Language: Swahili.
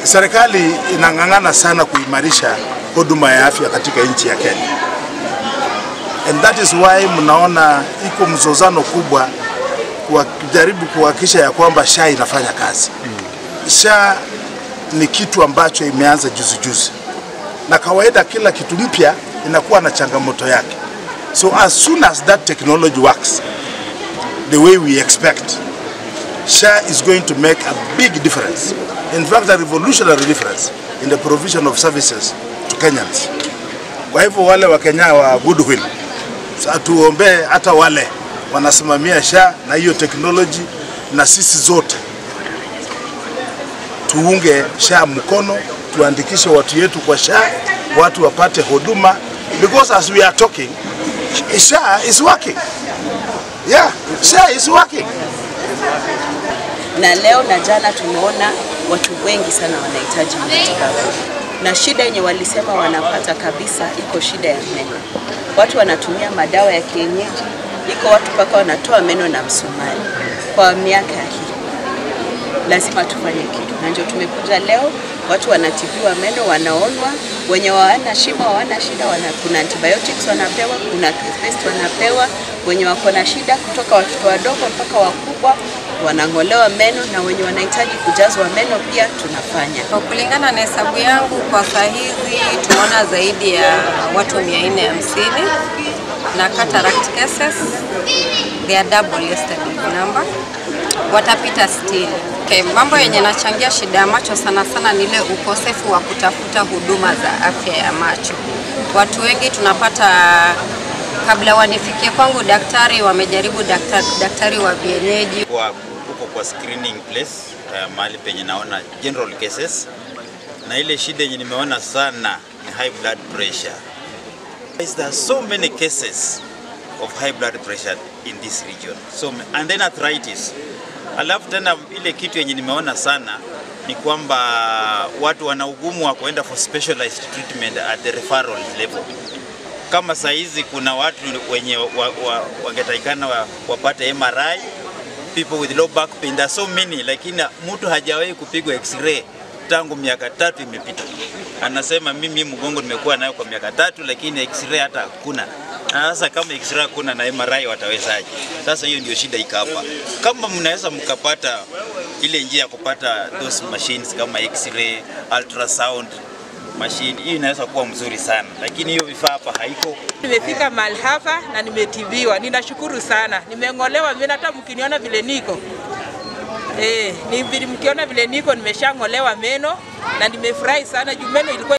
serikali inang'ang'ana sana kuimarisha huduma ya afya katika nchi ya Kenya. And that is why mnaona iko mzozano kubwa kujaribu kuhakikisha ya kwamba SHA inafanya kazi. SHA ni kitu ambacho imeanza juzi. Na kawaida kila kitu mpya inakuwa na changamoto yake. So as soon as that technology works the way we expect, SHA is going to make a big difference. In fact, a revolutionary difference in the provision of services to Kenyans. Kwa hivyo wale wa Kenya wa goodwill, tuombe hata wale wanasimamia SHA na hiyo technology, na sisi zote tuunge SHA mkono, tuandikishe watu yetu kwa SHA, watu wapate huduma, because as we are talking, SHA is working. Yeah, SHA is working. Na leo na jana tumeona watu wengi sana wanahitaji matibabu. Na shida yenye walisema wanapata kabisa iko shida ya meno. Watu wanatumia madawa ya kienyeji, iko watu paka wanatoa meno na msumari. Kwa miaka hii lazima tufanye kitu. Na ndio tumekuja leo, watu wanatibiwa meno, wanaonwa, wenye hawana shida, hawana shida, kuna antibiotics wanapewa, kuna toothpaste wanapewa, wenye wako na shida kutoka watoto wadogo mpaka wakubwa wanangolewa meno, na wenye wanahitaji kujazwa meno pia tunafanya. Kwa kulingana na hesabu yangu kwa saa hizi tunaona zaidi ya watu 450 na cataract cases, they are double yesterday number, watapita still. Okay, mambo yenye nachangia shida ya macho sana ni ile ukosefu wa kutafuta huduma za afya ya macho. Watu wengi tunapata kabla wanifikie kwangu daktari, wamejaribu daktari wa vienyeji. Kwa screening place, mahali penye naona general cases, na ile shida yenye nimeona sana ni high blood pressure. There are so many cases of high blood pressure in this region. So, and then arthritis. Alafu tena ile kitu yenye nimeona sana ni kwamba watu wana ugumu wa kuenda for specialized treatment at the referral level. Kama saizi kuna watu wenye wangetakikana wapate MRI, people with low back pain, there are so many, lakini mtu hajawahi kupigwa x-ray tangu miaka 3 imepita. Anasema mimi mgongo nimekuwa nayo kwa miaka 3, lakini x-ray hata hakuna. Sasa kama x-ray hakuna na MRI watawezaje? Sasa hiyo ndio shida iko hapa. Kama mnaweza mkapata ile njia ya kupata those machines kama x-ray, ultrasound machine, hii inaweza kuwa mzuri sana, lakini hiyo vifaa hapa haiko. Nimefika mahali hapa na nimetibiwa. Ninashukuru sana. Nimengolewa mimi, hata mkiniona vile niko. Mkiona vile niko nimeshangolewa meno na nimefurahi sana juu meno ilikuwa